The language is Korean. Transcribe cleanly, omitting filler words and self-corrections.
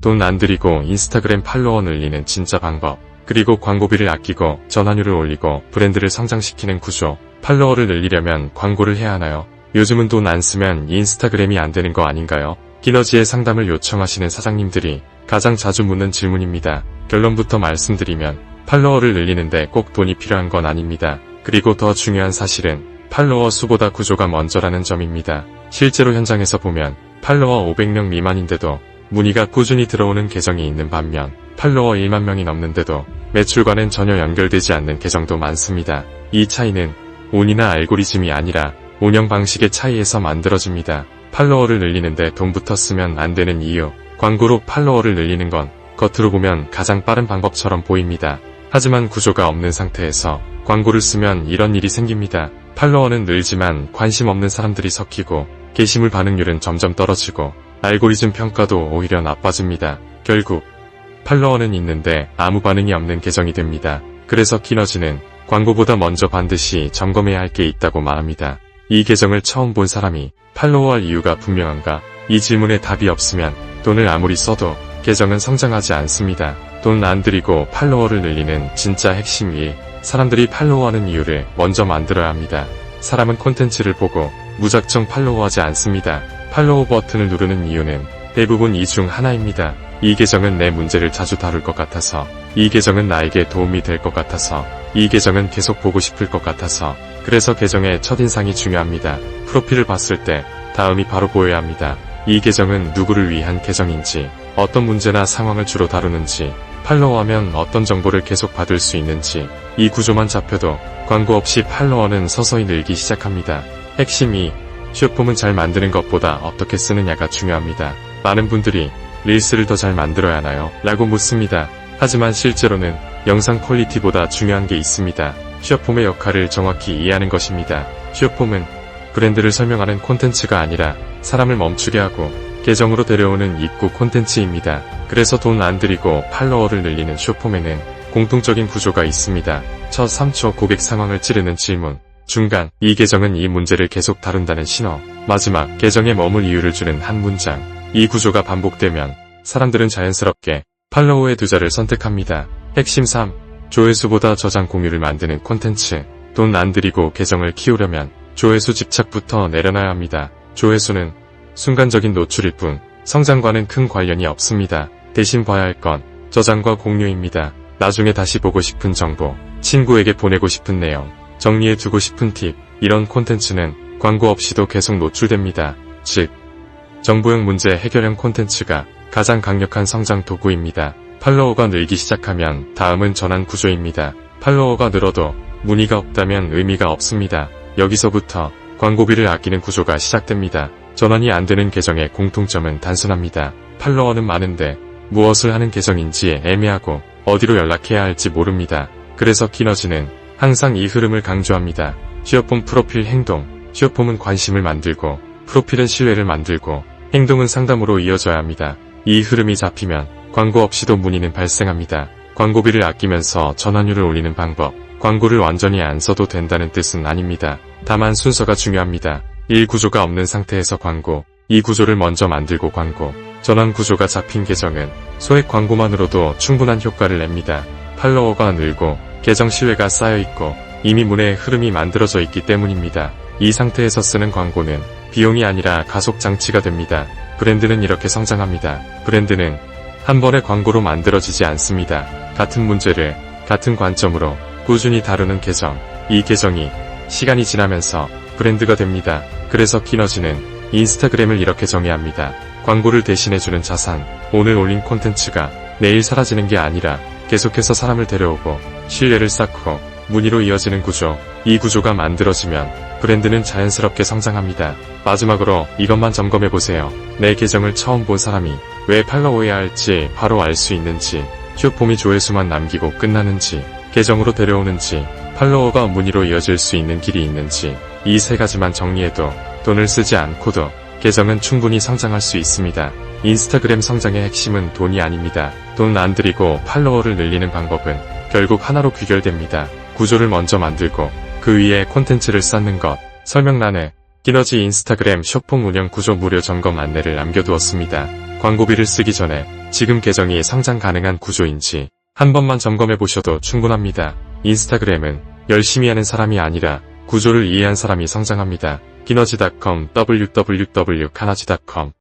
돈 안 들이고 인스타그램 팔로워 늘리는 진짜 방법. 그리고 광고비를 아끼고 전환율을 올리고 브랜드를 성장시키는 구조. 팔로워를 늘리려면 광고를 해야 하나요? 요즘은 돈 안 쓰면 인스타그램이 안 되는 거 아닌가요? 기너지의 상담을 요청하시는 사장님들이 가장 자주 묻는 질문입니다. 결론부터 말씀드리면 팔로워를 늘리는데 꼭 돈이 필요한 건 아닙니다. 그리고 더 중요한 사실은 팔로워 수보다 구조가 먼저라는 점입니다. 실제로 현장에서 보면 팔로워 500명 미만인데도 문의가 꾸준히 들어오는 계정이 있는 반면 팔로워 1만 명이 넘는데도 매출과는 전혀 연결되지 않는 계정도 많습니다. 이 차이는 운이나 알고리즘이 아니라 운영 방식의 차이에서 만들어집니다. 팔로워를 늘리는데 돈부터 쓰면 안 되는 이유. 광고로 팔로워를 늘리는 건 겉으로 보면 가장 빠른 방법처럼 보입니다. 하지만 구조가 없는 상태에서 광고를 쓰면 이런 일이 생깁니다. 팔로워는 늘지만 관심 없는 사람들이 섞이고 게시물 반응률은 점점 떨어지고 알고리즘 평가도 오히려 나빠집니다. 결국 팔로워는 있는데 아무 반응이 없는 계정이 됩니다. 그래서 키너지는 광고보다 먼저 반드시 점검해야 할 게 있다고 말합니다. 이 계정을 처음 본 사람이 팔로워할 이유가 분명한가? 이 질문에 답이 없으면 돈을 아무리 써도 계정은 성장하지 않습니다. 돈 안 들이고 팔로워를 늘리는 진짜 핵심 일. 사람들이 팔로워하는 이유를 먼저 만들어야 합니다. 사람은 콘텐츠를 보고 무작정 팔로워하지 않습니다. 팔로우 버튼을 누르는 이유는 대부분 이 중 하나입니다. 이 계정은 내 문제를 자주 다룰 것 같아서, 이 계정은 나에게 도움이 될 것 같아서, 이 계정은 계속 보고 싶을 것 같아서. 그래서 계정의 첫인상이 중요합니다. 프로필을 봤을 때 다음이 바로 보여야 합니다. 이 계정은 누구를 위한 계정인지, 어떤 문제나 상황을 주로 다루는지, 팔로워하면 어떤 정보를 계속 받을 수 있는지, 이 구조만 잡혀도 광고 없이 팔로워는 서서히 늘기 시작합니다. 핵심 2. 숏폼은 잘 만드는 것보다 어떻게 쓰느냐가 중요합니다. 많은 분들이 릴스를 더 잘 만들어야 하나요? 라고 묻습니다. 하지만 실제로는 영상 퀄리티보다 중요한 게 있습니다. 숏폼의 역할을 정확히 이해하는 것입니다. 숏폼은 브랜드를 설명하는 콘텐츠가 아니라 사람을 멈추게 하고 계정으로 데려오는 입구 콘텐츠입니다. 그래서 돈 안 들이고 팔로워를 늘리는 숏폼에는 공통적인 구조가 있습니다. 첫 3초 고객 상황을 찌르는 질문, 중간, 이 계정은 이 문제를 계속 다룬다는 신호, 마지막, 계정에 머물 이유를 주는 한 문장. 이 구조가 반복되면 사람들은 자연스럽게 팔로워의 두자를 선택합니다. 핵심 3. 조회수보다 저장 공유를 만드는 콘텐츠. 돈 안 들이고 계정을 키우려면 조회수 집착부터 내려놔야 합니다. 조회수는 순간적인 노출일 뿐 성장과는 큰 관련이 없습니다. 대신 봐야 할 건 저장과 공유입니다. 나중에 다시 보고 싶은 정보, 친구에게 보내고 싶은 내용, 정리해두고 싶은 팁, 이런 콘텐츠는 광고 없이도 계속 노출됩니다. 즉, 정보형 문제 해결형 콘텐츠가 가장 강력한 성장 도구입니다. 팔로워가 늘기 시작하면 다음은 전환 구조입니다. 팔로워가 늘어도 문의가 없다면 의미가 없습니다. 여기서부터 광고비를 아끼는 구조가 시작됩니다. 전환이 안 되는 계정의 공통점은 단순합니다. 팔로워는 많은데 무엇을 하는 계정인지 애매하고 어디로 연락해야 할지 모릅니다. 그래서 키너지는 항상 이 흐름을 강조합니다. 숏폼 프로필 행동. 숏폼은 관심을 만들고 프로필은 신뢰를 만들고 행동은 상담으로 이어져야 합니다. 이 흐름이 잡히면 광고 없이도 문의는 발생합니다. 광고비를 아끼면서 전환율을 올리는 방법. 광고를 완전히 안 써도 된다는 뜻은 아닙니다. 다만 순서가 중요합니다. 1. 구조가 없는 상태에서 광고. 2. 구조를 먼저 만들고 광고. 전환 구조가 잡힌 계정은 소액 광고만으로도 충분한 효과를 냅니다. 팔로워가 늘고 계정 신뢰가 쌓여있고 이미 문의 흐름이 만들어져 있기 때문입니다. 이 상태에서 쓰는 광고는 비용이 아니라 가속 장치가 됩니다. 브랜드는 이렇게 성장합니다. 브랜드는 한 번의 광고로 만들어지지 않습니다. 같은 문제를 같은 관점으로 꾸준히 다루는 계정. 이 계정이 시간이 지나면서 브랜드가 됩니다. 그래서 키너지는 인스타그램을 이렇게 정의야 합니다. 광고를 대신해주는 자산. 오늘 올린 콘텐츠가 내일 사라지는 게 아니라 계속해서 사람을 데려오고 신뢰를 쌓고 문의로 이어지는 구조. 이 구조가 만들어지면 브랜드는 자연스럽게 성장합니다. 마지막으로 이것만 점검해보세요. 내 계정을 처음 본 사람이 왜 팔로워해야 할지 바로 알 수 있는지, 숏폼이 조회수만 남기고 끝나는지, 계정으로 데려오는지, 팔로워가 문의로 이어질 수 있는 길이 있는지, 이 세 가지만 정리해도 돈을 쓰지 않고도 계정은 충분히 성장할 수 있습니다. 인스타그램 성장의 핵심은 돈이 아닙니다. 돈 안 들이고 팔로워를 늘리는 방법은 결국 하나로 귀결됩니다. 구조를 먼저 만들고 그 위에 콘텐츠를 쌓는 것. 설명란에 키너지 인스타그램 숏폼 운영 구조 무료 점검 안내를 남겨두었습니다. 광고비를 쓰기 전에 지금 계정이 성장 가능한 구조인지 한 번만 점검해 보셔도 충분합니다. 인스타그램은 열심히 하는 사람이 아니라 구조를 이해한 사람이 성장합니다. 기너지.com www.kanaji.com